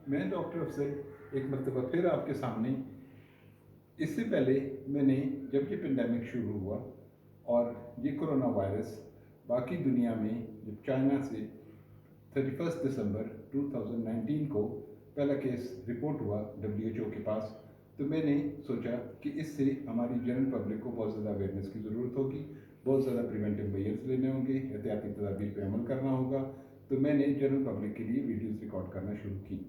मैं डॉक्टर अफजल एक मरतबा फिर आपके सामने। इससे पहले मैंने जब ये पेंडेमिक शुरू हुआ और ये कोरोना वायरस बाकी दुनिया में जब चाइना से 31 दिसंबर 2019 को पहला केस रिपोर्ट हुआ WHO के पास, तो मैंने सोचा कि इससे हमारी जनरल पब्लिक को बहुत ज़्यादा अवेयरनेस की ज़रूरत होगी, बहुत ज़्यादा प्रिवेंटिव मेजर्स लेने होंगे, एहतियाती तदाबीर पर अमल करना होगा। तो मैंने जनरल पब्लिक के लिए वीडियोज़ रिकॉर्ड करना शुरू की।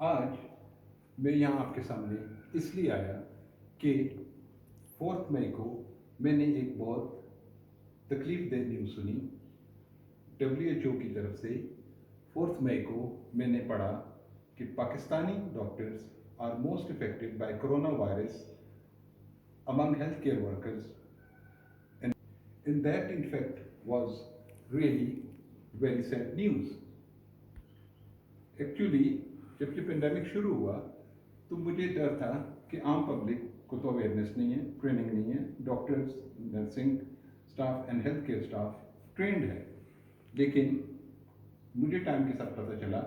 आज मैं यहाँ आपके सामने इसलिए आया कि 4 मई को मैंने एक बहुत तकलीफ दह न्यूज़ सुनी। WHO की तरफ से 4 मई को मैंने पढ़ा कि Pakistani doctors are most affected by corona virus among health care workers, and that in fact was really very sad news. Actually जब ये पेंडेमिक शुरू हुआ तो मुझे डर था कि आम पब्लिक को तो अवेयरनेस नहीं है, ट्रेनिंग नहीं है, doctors, nursing staff and health care staff trend है, लेकिन मुझे टाइम के साथ पता चला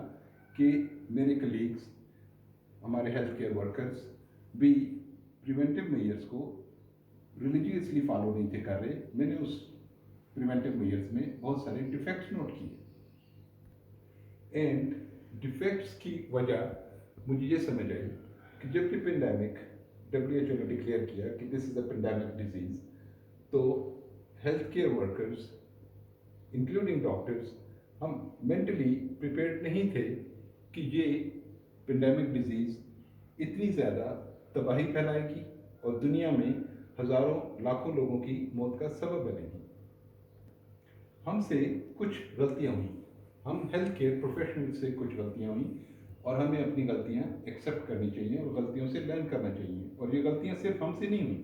कि मेरे कलीग्स, हमारे हेल्थ केयर वर्कर्स भी प्रिवेंटिव मेजर्स को रिलीजियसली फॉलो नहीं थे कर रहे। मैंने उस प्रिवेंटिव मेजर्स में बहुत सारे डिफेक्ट्स नोट किए, एंड डिफेक्ट्स की वजह मुझे ये समझ आई कि जब ये पेंडेमिक WHO ने डिक्लेयर किया कि this is a pandemic disease, तो health care workers including doctors हम मेंटली प्रिपेयर्ड नहीं थे कि ये पेंडेमिक डिजीज़ इतनी ज़्यादा तबाही फैलाएगी और दुनिया में हज़ारों लाखों लोगों की मौत का सबब बनेगी। हमसे कुछ गलतियाँ हुई, हम हेल्थ केयर प्रोफेशनल से कुछ गलतियाँ हुई और हमें अपनी गलतियाँ एक्सेप्ट करनी चाहिए और गलतियों से लर्न करना चाहिए। और ये गलतियाँ सिर्फ हमसे नहीं हुई,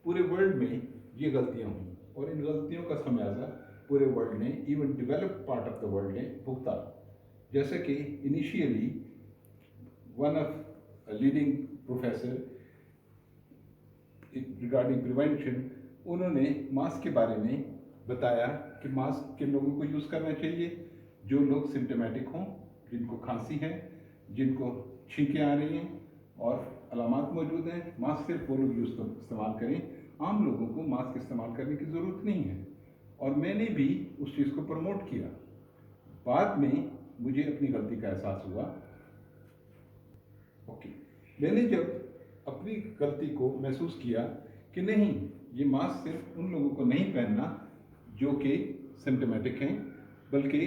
पूरे वर्ल्ड में ये गलतियाँ हुई और इन गलतियों का खमियाजा पूरे वर्ल्ड ने, even developed part of the world ने भुगता। जैसे कि initially one of leading professor regarding prevention, उन्होंने मास्क के बारे में बताया कि मास्क किन लोगों को यूज़ करना चाहिए, जो लोग सिम्टोमेटिक हों, जिनको खांसी है, जिनको छींकें आ रही हैं और अलामात मौजूद हैं, मास्क सिर्फ वो लोग इस्तेमाल करें, आम लोगों को मास्क इस्तेमाल करने की ज़रूरत नहीं है। और मैंने भी उस चीज़ को प्रमोट किया। बाद में मुझे अपनी गलती का एहसास हुआ। मैंने जब अपनी गलती को महसूस किया कि नहीं, ये मास्क सिर्फ उन लोगों को नहीं पहनना जो कि सिम्टोमेटिक हैं, बल्कि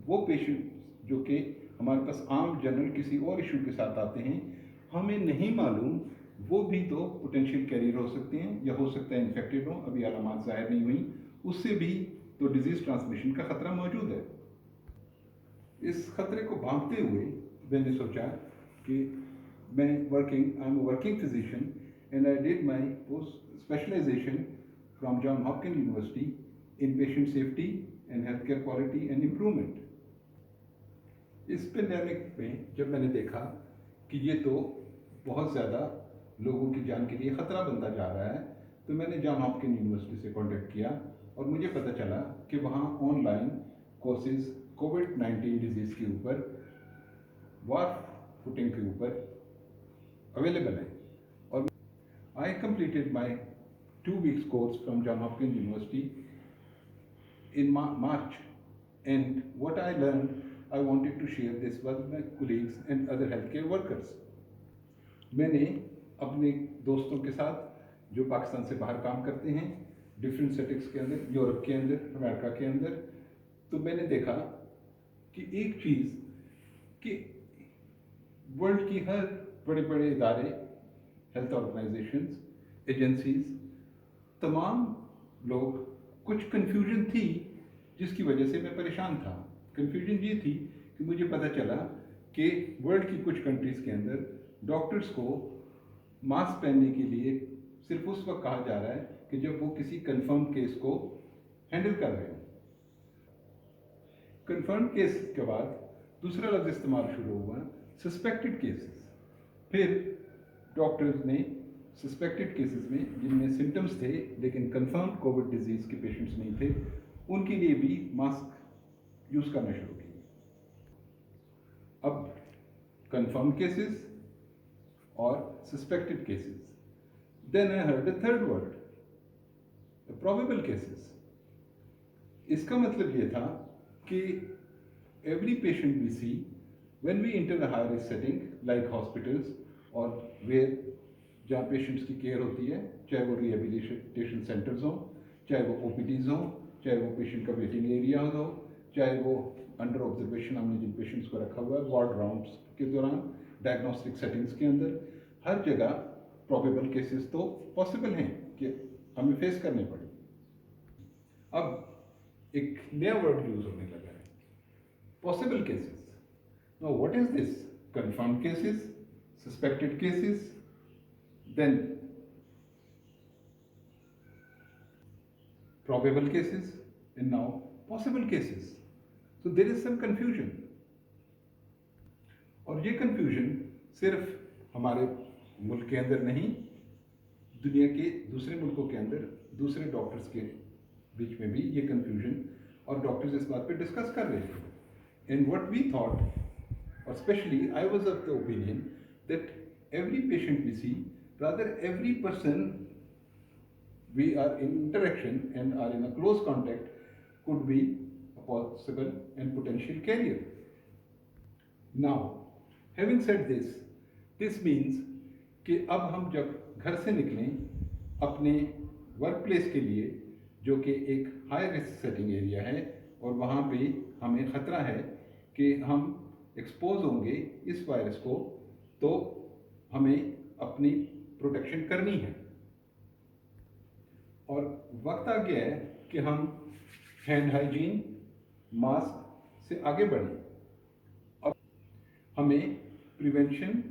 वो पेशेंट जो कि हमारे पास आम जनरल किसी और इशू के साथ आते हैं, हमें नहीं मालूम, वो भी तो पोटेंशियल कैरियर हो सकते हैं या हो सकता है इन्फेक्टेड हो, अभी अलामात ज़ाहिर नहीं हुई, उससे भी तो डिजीज़ ट्रांसमिशन का ख़तरा मौजूद है। इस खतरे को भांपते हुए मैंने सोचा कि मैं I am working physician and I did my post specialization from John Hopkins university in patient safety and health care quality and improvement. इस पेंडेमिक में जब मैंने देखा कि ये तो बहुत ज़्यादा लोगों की जान के लिए ख़तरा बनता जा रहा है, तो मैंने जॉन हॉपकिंस यूनिवर्सिटी से कॉन्टेक्ट किया और मुझे पता चला कि वहाँ ऑनलाइन कोर्सेज कोविड-19 डिजीज़ के ऊपर, वॉर फुटिंग के ऊपर अवेलेबल है। और I completed my 2 weeks course from John Hopkins university in March, and what I learned, I wanted to share this with my colleagues and other healthcare workers. मैंने अपने दोस्तों के साथ जो पाकिस्तान से बाहर काम करते हैं, डिफरेंट सेटिंग्स के अंदर, यूरोप के अंदर, अमेरिका के अंदर, तो मैंने देखा कि एक चीज़ कि वर्ल्ड की हर बड़े बड़े इदारे, हेल्थ ऑर्गेनाइजेशंस, एजेंसीज, तमाम लोग, कुछ कन्फ्यूजन थी जिसकी वजह से मैं परेशान था। कन्फ्यूजन ये थी कि मुझे पता चला कि वर्ल्ड की कुछ कंट्रीज़ के अंदर डॉक्टर्स को मास्क पहनने के लिए सिर्फ उस वक्त कहा जा रहा है कि जब वो किसी कंफर्म केस को हैंडल कर रहे हो। कंफर्म केस के बाद दूसरा लफ्ज़ इस्तेमाल शुरू हुआ, सस्पेक्टेड केसेस। फिर डॉक्टर्स ने सस्पेक्टेड केसेस में जिनमें सिम्टम्स थे लेकिन कंफर्म कोविड डिजीज़ के पेशेंट्स नहीं थे, उनके लिए भी मास्क यूज़ करना शुरू किया। अब confirmed cases or suspected cases. Then I heard a third word, the probable cases. इसका मतलब ये था कि every patient we see when we enter a high risk setting like hospitals or where जहाँ पेशेंट्स की केयर होती है, चाहे वो रिहेबिलिटेशन सेंटर्स हों, चाहे वो ओपीडीज हों, चाहे वो पेशेंट का वेटिंग एरिया हो, चाहे वो अंडर ऑब्जर्वेशन हमने जिन पेशेंट्स को रखा हुआ है वार्ड राउंड्स के दौरान, डायग्नोस्टिक सेटिंग्स के अंदर, हर जगह प्रोबेबल केसेस तो पॉसिबल हैं कि हमें फेस करने पड़े। अब एक नया वर्ड यूज होने लगा है, possible cases. Now what is this? Confirmed cases, suspected cases, then probable cases and now possible cases. So there is some confusion. और ये confusion सिर्फ हमारे मुल्क के अंदर नहीं, दुनिया के दूसरे मुल्कों के अंदर दूसरे डॉक्टर्स के बीच में भी ये confusion, और डॉक्टर्स इस बात पे डिस्कस कर रहे थे. And what we thought, or especially I was of the opinion that every patient we see, rather every person we are in interaction and are in a close contact could be a possible and potential carrier. Now, having said this, this means कि अब हम जब घर से निकलें अपने work place के लिए, जो कि एक हाई रिस्क सेटिंग एरिया है और वहाँ पे हमें ख़तरा है कि हम एक्सपोज होंगे इस वायरस को, तो हमें अपनी प्रोटेक्शन करनी है। और वक्त आ गया है कि हम हैंड हाइजीन, मास्क से आगे बढ़ें। अब हमें प्रिवेंशन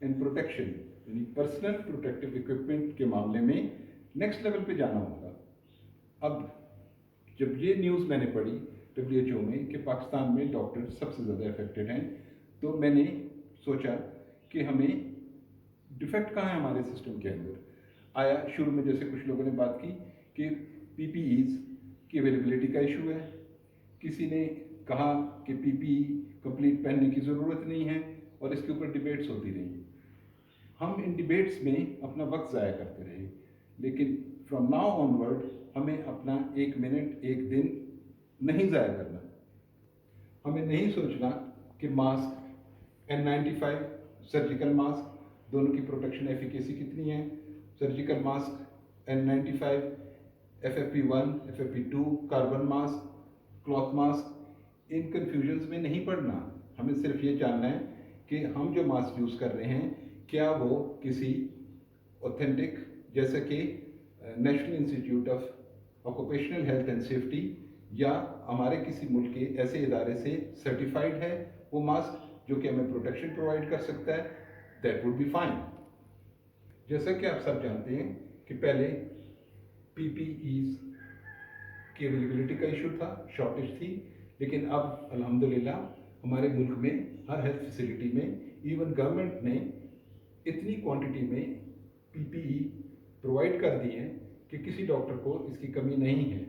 एंड प्रोटेक्शन यानी पर्सनल प्रोटेक्टिव इक्विपमेंट के मामले में नेक्स्ट लेवल पे जाना होगा। अब जब ये न्यूज़ मैंने पढ़ी WHO में कि पाकिस्तान में डॉक्टर सबसे ज़्यादा अफेक्टेड हैं, तो मैंने सोचा कि हमें डिफेक्ट कहाँ है हमारे सिस्टम के अंदर। आया शुरू में जैसे कुछ लोगों ने बात की कि PPEs की अवेलेबिलिटी का इशू है, किसी ने कहा कि PPE कंप्लीट पहनने की ज़रूरत नहीं है, और इसके ऊपर डिबेट्स होती रही। हम इन डिबेट्स में अपना वक्त ज़ाया करते रहे, लेकिन फ्रॉम नाउ ऑनवर्ड हमें अपना एक मिनट एक दिन नहीं ज़ाया करना। हमें नहीं सोचना कि मास्क N95 सर्जिकल मास्क दोनों की प्रोटेक्शन एफिकेसी कितनी है, surgical mask N95 FFP1 FFP2 carbon mask cloth mask, इन कन्फ्यूजन्स में नहीं पड़ना। हमें सिर्फ ये जानना है कि हम जो मास्क यूज़ कर रहे हैं क्या वो किसी ऑथेंटिक, जैसे कि national institute of occupational health and safety या हमारे किसी मुल्क के ऐसे इदारे से सर्टिफाइड है वो मास्क जो कि हमें प्रोटेक्शन प्रोवाइड कर सकता है, दैट वुड बी फाइन। जैसा कि आप सब जानते हैं कि पहले PPEs की अवेलेबिलिटी का इशू था, शॉर्टेज थी, लेकिन अब अल्हम्दुलिल्लाह हमारे मुल्क में हर हेल्थ फैसिलिटी में इवन गवर्नमेंट ने इतनी क्वांटिटी में PPE प्रोवाइड कर दी है कि किसी डॉक्टर को इसकी कमी नहीं है।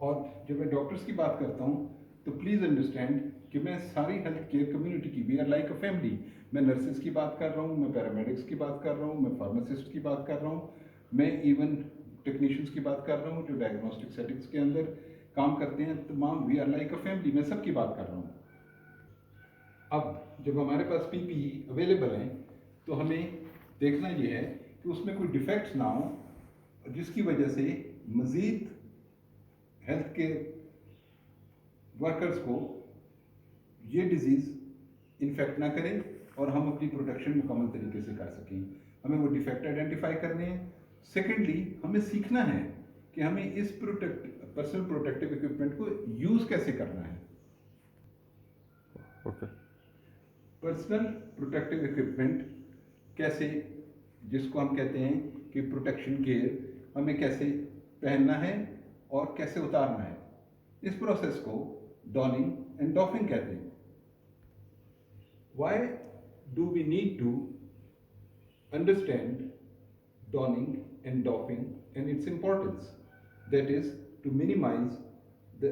और जब मैं डॉक्टर्स की बात करता हूँ तो प्लीज़ अंडरस्टैंड कि मैं सारी हेल्थ केयर कम्युनिटी की, we are like a family. मैं नर्सेज की बात कर रहा हूँ, मैं पैरामेडिक्स की बात कर रहा हूँ, मैं फार्मासिस्ट की बात कर रहा हूँ, मैं इवन टेक्नीशियंस की बात कर रहा हूँ जो डायग्नोस्टिक सेटिंग्स के अंदर काम करते हैं। तमाम we are like a family, मैं सबकी बात कर रहा हूँ। अब जब हमारे पास PPE अवेलेबल हैं तो हमें देखना ये है कि उसमें कोई डिफेक्ट्स ना हो जिसकी वजह से मज़ीद हेल्थ के वर्कर्स को ये डिजीज़ इन्फेक्ट ना करें और हम अपनी प्रोटेक्शन मुकम्मल तरीके से कर सकें। हमें वो डिफेक्ट आइडेंटिफाई करने हैं। सेकेंडली, हमें सीखना है कि हमें इस पर्सनल प्रोटेक्टिव इक्विपमेंट को यूज़ कैसे करना है। पर्सनल प्रोटेक्टिव इक्विपमेंट कैसे, जिसको हम कहते हैं कि प्रोटेक्शन गियर, हमें कैसे पहनना है और कैसे उतारना है। इस प्रोसेस को डॉनिंग एंड डॉफिंग कहते हैं। Why do we need to understand donning and doffing and its importance? That is to minimize the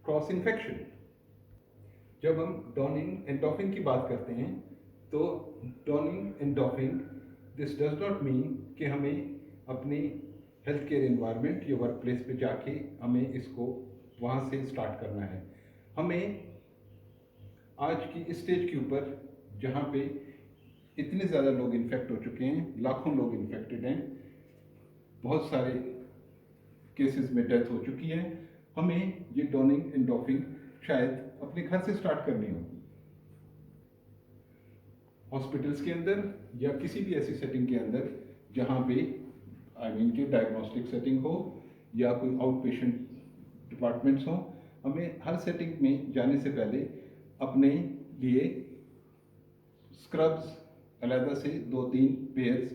cross infection. जब हम डॉनिंग एंड डॉफिंग की बात करते हैं तो dawning and doffing this does not mean कि हमें अपनी हेल्थ केयर एनवायरनमेंट या वर्क प्लेस पे जाके हमें इसको वहाँ से स्टार्ट करना है। हमें आज की इस स्टेज के ऊपर जहाँ पे इतने ज़्यादा लोग इन्फेक्ट हो चुके हैं, लाखों लोग इन्फेक्टेड हैं, बहुत सारे केसेस में डेथ हो चुकी है, हमें ये डॉनिंग एंड डॉफिंग शायद अपने घर से स्टार्ट करनी होगी। हॉस्पिटल्स के अंदर या किसी भी ऐसी सेटिंग के अंदर जहाँ पे कि डायग्नोस्टिक सेटिंग हो या कोई आउट पेशेंट डिपार्टमेंट्स हो, हमें हर सेटिंग में जाने से पहले अपने लिए स्क्रब्स अलग से 2-3 पेयर्स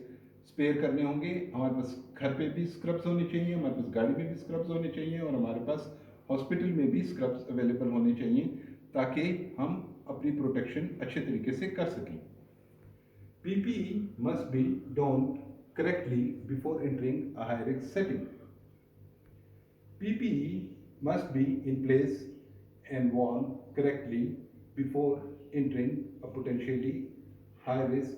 स्पेयर करने होंगे। हमारे पास घर पे भी स्क्रब्स होने चाहिए, हमारे पास गाड़ी में भी स्क्रब्स होने चाहिए और हमारे पास हॉस्पिटल में भी स्क्रब्स अवेलेबल होने चाहिए ताकि हम अपनी प्रोटेक्शन अच्छे तरीके से कर सकें। PPE must be donned correctly before entering a high-risk setting. PPE must be in place and worn correctly before entering a potentially high-risk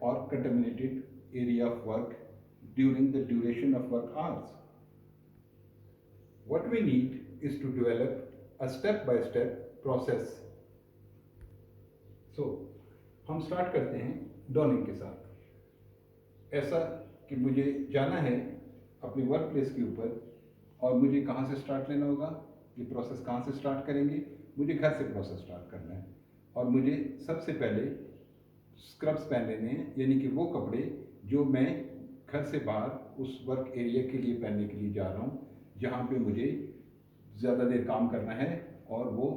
or contaminated area of work during the duration of work hours. What we need is to develop a step-by-step process. So, हम start करते हैं dawning के साथ। ऐसा कि मुझे जाना है अपने वर्क प्लेस के ऊपर और मुझे कहाँ से स्टार्ट लेना होगा, ये प्रोसेस कहाँ से स्टार्ट करेंगे, मुझे घर से प्रोसेस स्टार्ट करना है और मुझे सबसे पहले स्क्रब्स पहन लेने हैं, यानी कि वो कपड़े जो मैं घर से बाहर उस वर्क एरिया के लिए पहनने के लिए जा रहा हूँ जहाँ पे मुझे ज़्यादा देर काम करना है और वो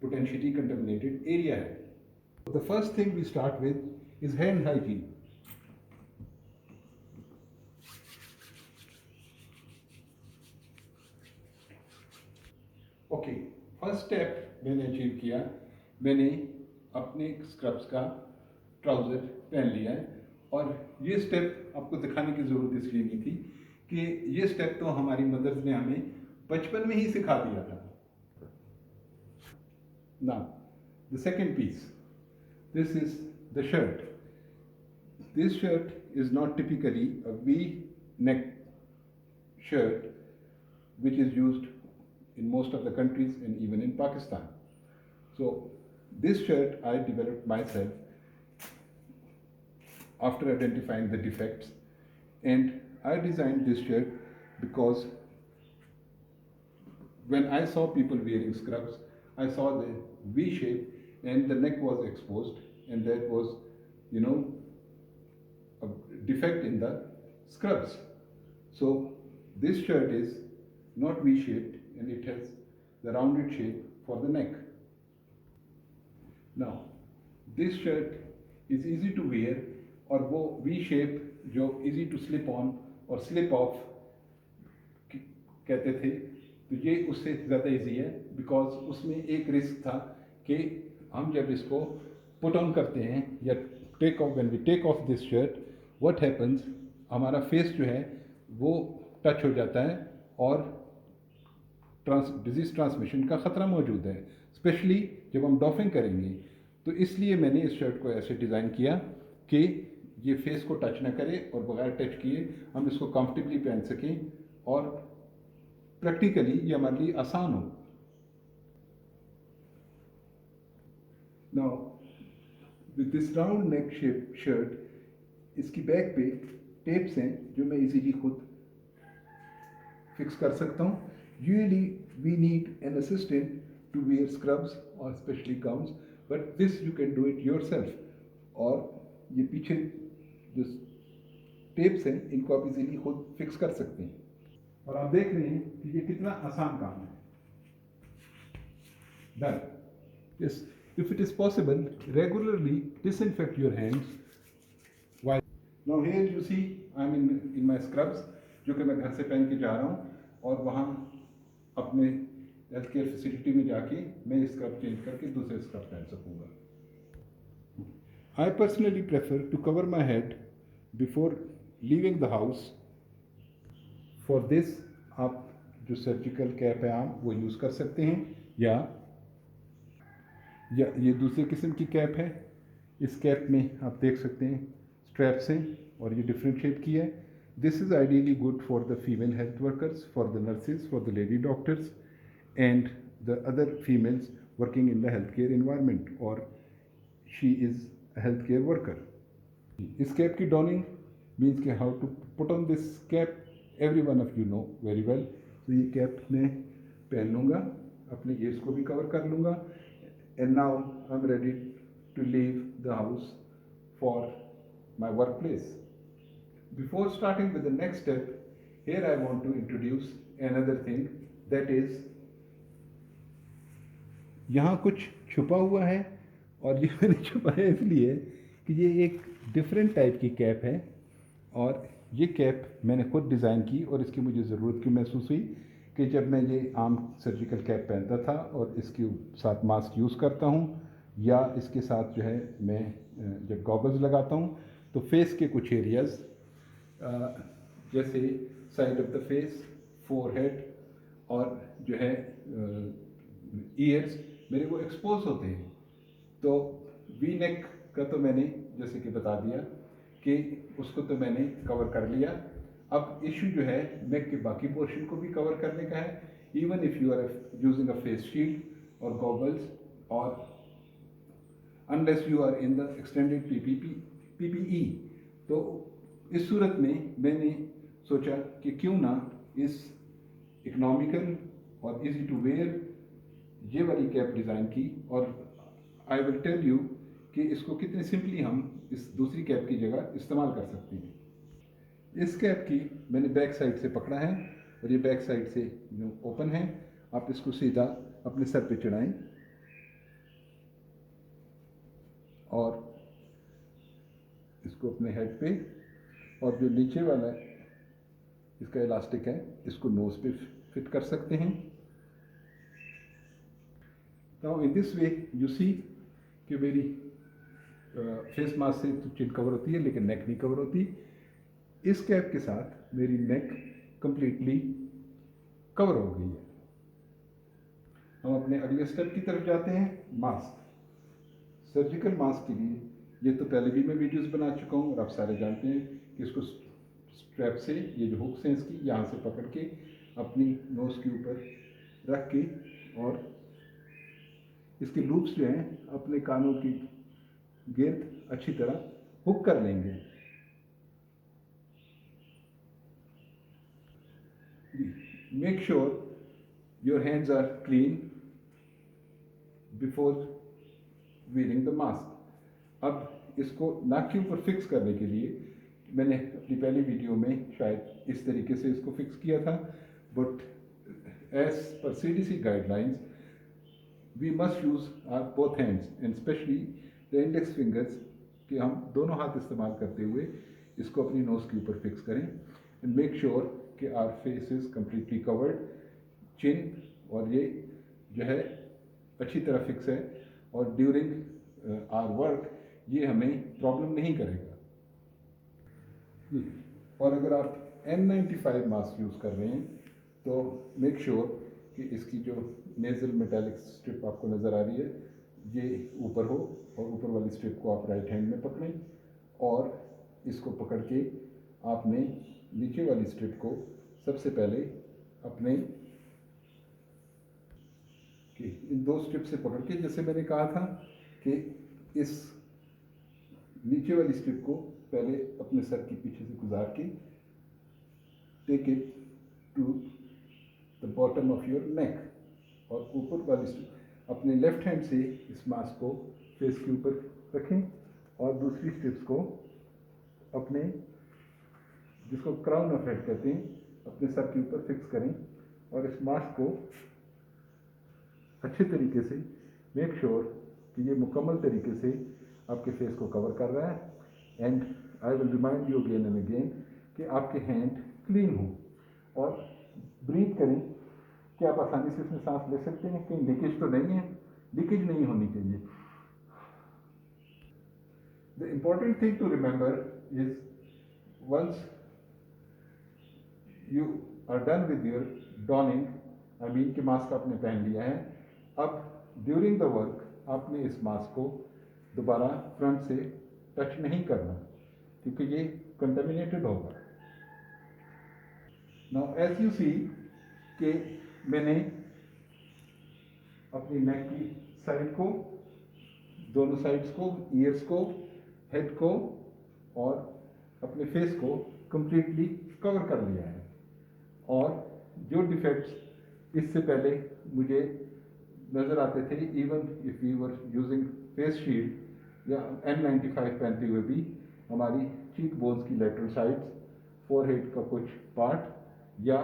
पोटेंशियली कंटेमिनेटेड एरिया है। The first thing we start with is hand hygiene. Okay, first step मैंने अचीव किया। मैंने अपने स्क्रब्स का ट्राउज़र पहन लिया है और ये स्टेप आपको दिखाने की ज़रूरत इसलिए नहीं थी कि ये स्टेप तो हमारी मदर्स ने हमें बचपन में ही सिखा दिया था। Now, the second piece. This is the shirt. This shirt is not typically a V-neck shirt which is used in most of the countries and even in Pakistan. So this shirt I developed myself after identifying the defects, and I designed this shirt because when I saw people wearing scrubs, I saw the V shape and the neck was exposed and there was, a defect in the scrubs. So this shirt is not V-shaped and it has the rounded shape for the neck. Now, this shirt is easy to wear और वो V-shape जो easy to slip on और slip off कहते थे, तो ये उससे ज़्यादा ईजी है बिकॉज उसमें एक रिस्क था कि हम जब इसको पुट ऑन करते हैं या take off, when we take off this shirt, what happens, हमारा फेस जो है वो टच हो जाता है और डिजीज़ ट्रांसमिशन का ख़तरा मौजूद है, स्पेशली जब हम डॉफिंग करेंगे। तो इसलिए मैंने इस शर्ट को ऐसे डिज़ाइन किया कि ये फेस को टच ना करे और बगैर टच किए हम इसको कंफर्टेबली पहन सकें और प्रैक्टिकली ये हमारे लिए आसान हो। Now, with this round neck shape shirt, इसकी बैक पे टेप्स हैं जो मैं इजीली खुद फिक्स कर सकता हूँ। Usually we need an assistant to wear scrubs or especially gowns, but this you can do it yourself. और ये पीछे जो टेप्स हैं इनको आप इजीली खुद फिक्स कर सकते हैं और आप देख रहे हैं कि ये कितना आसान काम है। Done. Yes. If it is possible, regularly disinfect your hands. While now here you see I am in my scrubs जो कि मैं घर से पहन के जा रहा हूँ और वहाँ अपने हेल्थ केयर फैसिलिटी में जाके मैं स्क्रब चेंज करके दूसरे स्क्रब पहन सकूँगा। I personally prefer to cover my head before leaving the house. For this आप जो सर्जिकल कैप है आप वो यूज़ कर सकते हैं या या ये दूसरे किस्म की कैप है। इस कैप में आप देख सकते हैं स्ट्रैप्स हैं और ये डिफरेंट शेप की है। This is ideally good for the female health workers, for the nurses, for the lady doctors and the other females working in the healthcare environment, or she is a healthcare worker. इस cap की donning means कि how to put on this cap, every one of you know very well. तो ये cap मैं पहन लूँगा, अपने years को भी कवर कर लूँगा, and now I am ready to leave the house for my work place. Before starting with the next step, here I want to introduce another thing, that is यहाँ कुछ छुपा हुआ है, और ये मैंने छुपाया इसलिए कि ये एक डिफरेंट टाइप की कैप है, और ये कैप मैंने खुद डिज़ाइन की और इसकी मुझे ज़रूरत क्यों महसूस हुई कि जब मैं ये आम सर्जिकल कैप पहनता था और इसके साथ मास्क यूज़ करता हूँ या इसके साथ जो है मैं जब गॉगल्स लगाता हूँ तो फेस के कुछ एरियाज़ जैसे side of the face, forehead और जो है ईयर्स मेरे को एक्सपोज होते हैं। तो वी नेक का तो मैंने जैसे कि बता दिया कि उसको तो मैंने कवर कर लिया। अब इशू जो है नेक के बाकी पोर्शन को भी कवर करने का है, even if you are using a face shield और गॉगल्स, और unless you are in the extended PPE. तो इस सूरत में मैंने सोचा कि क्यों ना इस इकोनॉमिकल और इजी टू वेयर ये वाली कैप डिज़ाइन की, और आई विल टेल यू कि इसको कितने सिंपली हम इस दूसरी कैप की जगह इस्तेमाल कर सकते हैं। इस कैप की मैंने बैक साइड से पकड़ा है और ये बैक साइड से ओपन है। आप इसको सीधा अपने सर पे चढ़ाएं और इसको अपने हेड पे, और जो नीचे वाला इसका इलास्टिक है इसको नोज पे फिट कर सकते हैं। Now in this way you see कि मेरी फेस मास्क से तो चिन कवर होती है लेकिन नेक नहीं कवर होती। इस कैप के साथ मेरी नेक कंप्लीटली कवर हो गई है। हम अपने अगले स्टेप की तरफ जाते हैं, मास्क। सर्जिकल मास्क के लिए ये तो पहले भी मैं वीडियोस बना चुका हूँ और आप सारे जानते हैं कि इसको स्ट्रैप से, ये जो हुक्स हैं इसकी, यहाँ से पकड़ के अपनी नोज़ के ऊपर रख के और इसके लूप्स जो हैं अपने कानों की गिर्द अच्छी तरह हुक कर लेंगे। Make sure your hands are clean before wearing the mask. अब इसको नाक के ऊपर फिक्स करने के लिए मैंने अपनी पहली वीडियो में शायद इस तरीके से इसको फिक्स किया था, but as per CDC guidelines we must use our both hands and specially the index fingers, कि हम दोनों हाथ इस्तेमाल करते हुए इसको अपनी नोज़ के ऊपर फिक्स करें एंड मेक श्योर कि our face is completely covered, chin और ये जो है अच्छी तरह फिक्स है, और ड्यूरिंग आर वर्क ये हमें प्रॉब्लम नहीं करेगा। और अगर आप N95 मास्क यूज़ कर रहे हैं तो मेक श्योर कि इसकी जो नेज़ल मेटालिक स्ट्रिप आपको नज़र आ रही है ये ऊपर हो, और ऊपर वाली स्ट्रिप को आप राइट हैंड में पकड़ें और इसको पकड़ के आपने नीचे वाली स्ट्रिप को सबसे पहले अपने कि इन दो स्ट्रिप से पकड़ के, जैसे मैंने कहा था कि इस नीचे वाली स्ट्रिप को पहले अपने सर के पीछे से गुजार के take it to the bottom of your neck, और ऊपर वाली स्ट्रिप अपने लेफ्ट हैंड से इस मास्क को फेस के ऊपर रखें और दूसरी स्ट्रिप्स को अपने, जिसको क्राउन ऑफ हेड कहते हैं, अपने सर के ऊपर फिक्स करें और इस मास्क को अच्छे तरीके से मेक श्योर कि ये मुकम्मल तरीके से आपके फेस को कवर कर रहा है। And I will remind you again and again कि आपके हैंड क्लीन हो और ब्रीथ करें कि आप आसानी से इसमें सांस ले सकते हैं, कहीं लीकेज तो नहीं है, लीकेज नहीं होनी चाहिए। The important thing to remember is once you are done with your donning, I mean कि मास्क आपने पहन लिया है, अब ड्यूरिंग द वर्क आपने इस मास्क को दोबारा फ्रंट से टच नहीं करना, क्योंकि ये कंटेमिनेटेड होगा। नाउ एज यू सी कि मैंने अपनी नेक की साइड को, दोनों साइड्स को, ईयर्स को, हेड को और अपने फेस को कंप्लीटली कवर कर लिया है। और जो डिफेक्ट्स इससे पहले मुझे नज़र आते थे, even if we were using face shield या N95 पहनते हुए भी, हमारी चीक बोन्स की लेटरल साइड्स, फोरहेड का कुछ पार्ट या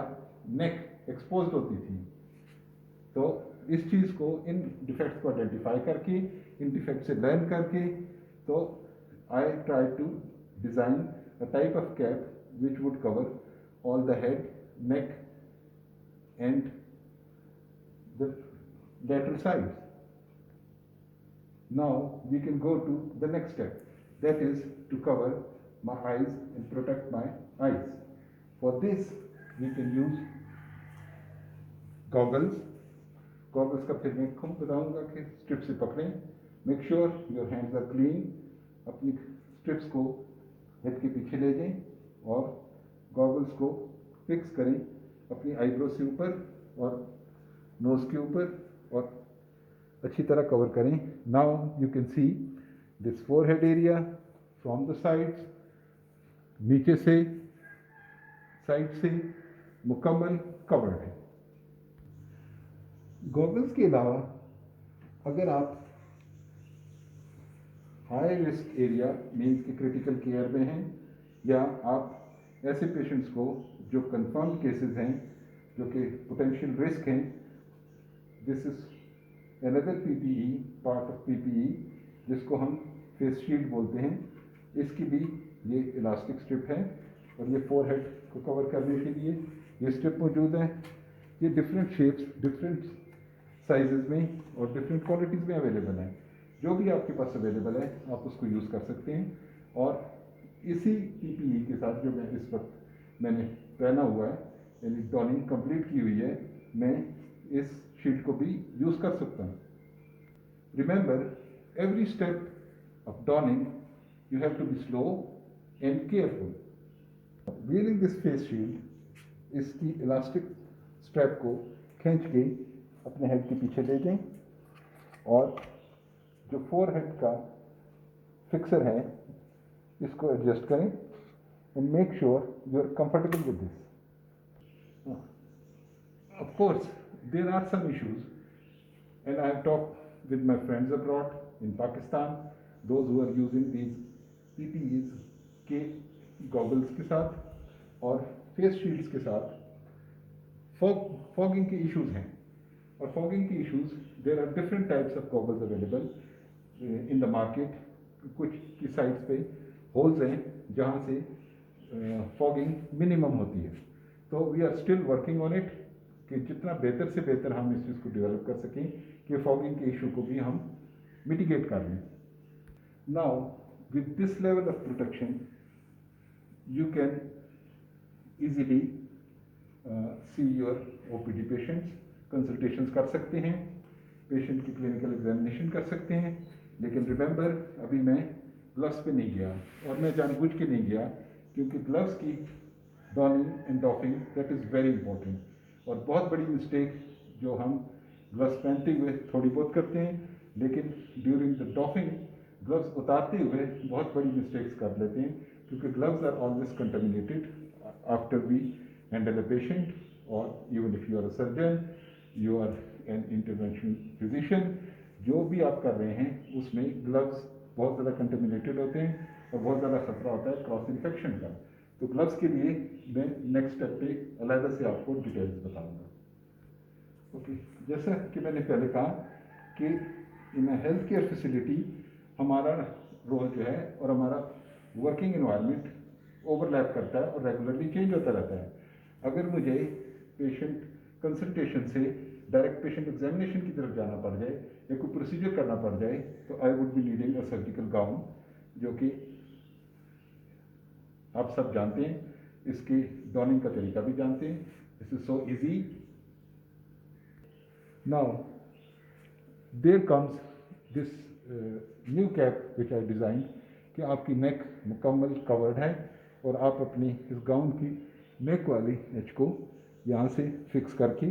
नेक एक्सपोज होती थी। तो इस चीज़ को, इन डिफेक्ट्स को आइडेंटिफाई करके, इन डिफेक्ट से लर्न करके, तो I try to design a type of cap which would cover all the head, neck and the lateral sides. Now we can go to the next step, that is to cover my eyes and protect my eyes. For this we can use goggles. Goggles का फिर मैं खुद बताऊंगा कि strip से पकड़ें। Make sure your hands are clean. अपनी strips को हेड के पीछे ले जाएं और गॉगल्स को फिक्स करें अपनी आईब्रो से ऊपर और नोज के ऊपर और अच्छी तरह कवर करें। Now you can see this forehead area from the sides, नीचे से, साइड से मुकम्मल कवर्ड है। गॉगल्स के अलावा अगर आप हाई रिस्क एरिया मीन्स के क्रिटिकल केयर में हैं, या आप ऐसे पेशेंट्स को जो कंफर्म केसेस हैं, जो कि पोटेंशियल रिस्क हैं, this is another PPE, part of PPE, जिसको हम फेस शील्ड बोलते हैं। इसकी भी ये इलास्टिक स्ट्रिप है और ये फोरहेड को कवर करने के लिए ये स्ट्रिप मौजूद है। ये डिफरेंट शेप्स, डिफरेंट साइजेस में और डिफरेंट क्वालिटीज़ में अवेलेबल है। जो भी आपके पास अवेलेबल है आप उसको यूज़ कर सकते हैं। और इसी पीपीई के साथ जो मैं इस वक्त मैंने पहना हुआ है, यानी डॉनिंग कंप्लीट की हुई है, मैं इस शील्ड को भी यूज़ कर सकता हूँ। Remember, every step of donning you have to be slow and careful. Wearing this face shield, इसकी इलास्टिक स्ट्रैप को खींच के अपने हेड के पीछे ले जाएं और जो फोरहेड का फिक्सर है इसको एडजस्ट करें and make sure you are comfortable with this. Of course there are some issues and I have talked with my friends abroad in Pakistan, those who are using these PPEs के goggles के साथ और face shields के साथ fogging के issues हैं। और fogging के issues, there are different types of goggles available in the market. कुछ की साइड्स पे होल्स हैं जहाँ से फॉगिंग मिनिमम होती है। तो we are still working on it कि जितना बेहतर से बेहतर हम इस चीज़ को डेवलप कर सकें कि फॉगिंग के इशू को भी हम मिटिगेट कर लें। Now with this level of protection you can easily see your OPD patients, consultations कर सकते हैं, पेशेंट की क्लिनिकल एग्जामिनेशन कर सकते हैं। लेकिन रिमेंबर, अभी मैं ग्लव्स पे नहीं गया, और मैं जानबूझ के नहीं गया क्योंकि ग्लव्स की dawning and doffing that is very important. और बहुत बड़ी मिस्टेक जो हम ग्लव्स पहनते हुए थोड़ी बहुत करते हैं, लेकिन ड्यूरिंग द डॉफिंग ग्लव्स उतारते हुए बहुत बड़ी मिस्टेक्स कर लेते हैं, क्योंकि gloves are always contaminated after we handle a patient, और even if you are a surgeon, you are an interventional physician, जो भी आप कर रहे हैं उसमें ग्लव्स बहुत ज़्यादा कंटेमिनेटेड होते हैं और बहुत ज़्यादा खतरा होता है क्रॉस इन्फेक्शन का। तो ग्लव्स के लिए मैं नेक्स्ट स्टेप पे अलग से आपको डिटेल्स बताऊंगा। ओके, जैसा कि मैंने पहले कहा कि इन हेल्थ केयर फैसिलिटी हमारा रोल जो है और हमारा वर्किंग एनवायरनमेंट ओवरलैप करता है और रेगुलरली चेंज होता रहता है। अगर मुझे पेशेंट कंसल्टेशन से डायरेक्ट पेशेंट एग्जामिनेशन की तरफ जाना पड़ जाए या कोई प्रोसीजर करना पड़ जाए, तो I would be needing a surgical gown, जो कि आप सब जानते हैं, इसकी डॉनिंग का तरीका भी जानते हैं। This is so easy. Now there comes this new cap which I design कि आपकी नेक मुकम्मल कवर्ड है और आप अपनी इस गाउन की नेक वाली एज को यहाँ से फिक्स करके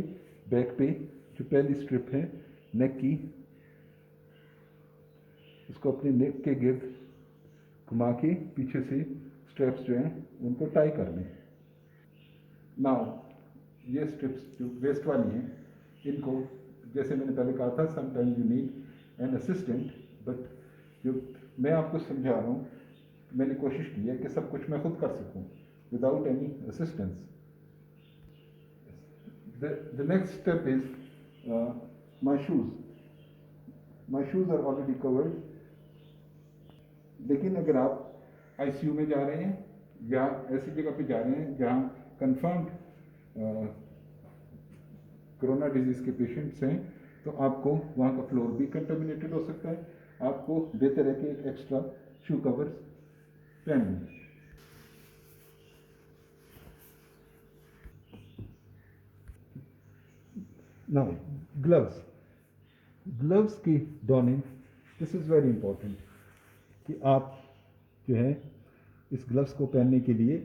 बैक पे जो पहली स्ट्रिप है नेक की, इसको अपनी नेक के गिर्द घुमा के पीछे से स्ट्रेप्स जो हैं उनको टाई कर लें। नाउ ये स्ट्रिप्स जो वेस्ट वाली हैं, इनको जैसे मैंने पहले कहा था, sometimes you need an assistant, but जो मैं आपको समझा रहा हूँ, मैंने कोशिश की है कि सब कुछ मैं खुद कर सकूँ without any assistance. The next step is my shoes. My shoes are already covered. लेकिन अगर आप ICU में जा रहे हैं या ऐसी जगह पे जा रहे हैं जहाँ कन्फर्म्ड कोरोना डिजीज़ के पेशेंट्स हैं, तो आपको वहाँ का फ्लोर भी कंटेमिनेटेड हो सकता है। आपको बेहतर है कि एक एक्स्ट्रा शू कवर्स पहन लें। Now, gloves. Gloves की dawning, this is very important कि आप जो है इस ग्लव्स को पहनने के लिए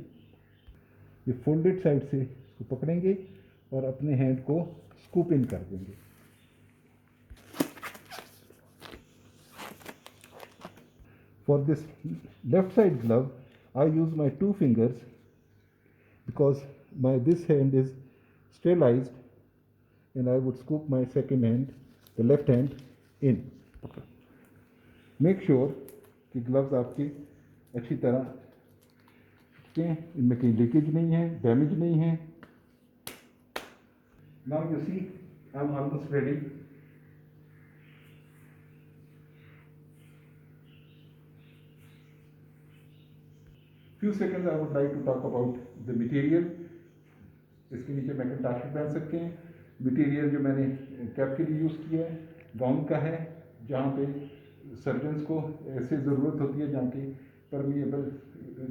ये फोल्डेड साइड से इसको पकड़ेंगे और अपने हैंड को स्कूप इन कर देंगे। For this left side glove I use my 2 fingers because this hand is sterilized, and I would scoop my second hand, the left hand, in. Make sure कि gloves आपके अच्छी तरह के इनमें कहीं लीकेज नहीं है, डैमेज नहीं है। Now you see I'm almost ready. Few seconds I would like to talk about the material. इसके नीचे मैकिन्टॉश भी पहन सकते हैं। मटेरियल जो मैंने कैप के लिए यूज़ किया है गाउन का है, जहाँ पे सर्जन्स को ऐसे ज़रूरत होती है जहाँ की परमिएबल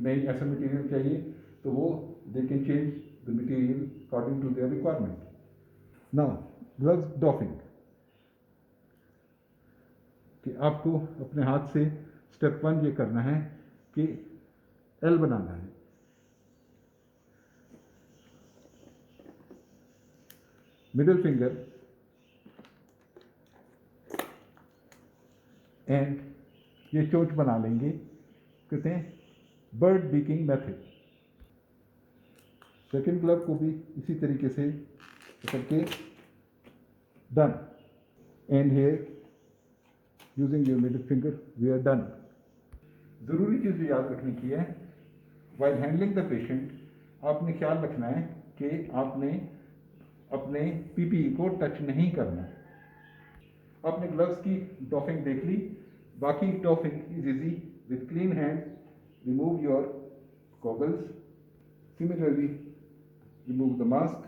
नहीं ऐसा मटेरियल चाहिए, तो वो they can change the material according to their requirement. Now gloves doffing, कि आपको अपने हाथ से स्टेप 1 ये करना है कि एल बनाना है। मिडिल फिंगर एंड ये चोंच बना लेंगे, कहते हैं bird beaking method. Second glove को भी इसी तरीके से करके done, and here using your middle finger we are done. ज़रूरी चीज़ याद रखने की है, वाइल हैंडलिंग द पेशेंट आपने ख्याल रखना है कि आपने अपने पीपीई को टच नहीं करना। आपने ग्लव्स की डॉफिंग देख ली, बाकी doffing is easy with clean hand. Remove your goggles, similarly remove the mask.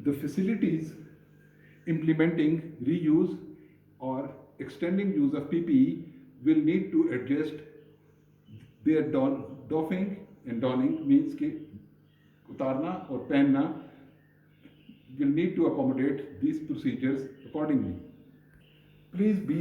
The facilities implementing reuse or extending use of PPE will need to adjust their doffing and donning, means कि उतारना और पहनना will need to accommodate these procedures accordingly. Please be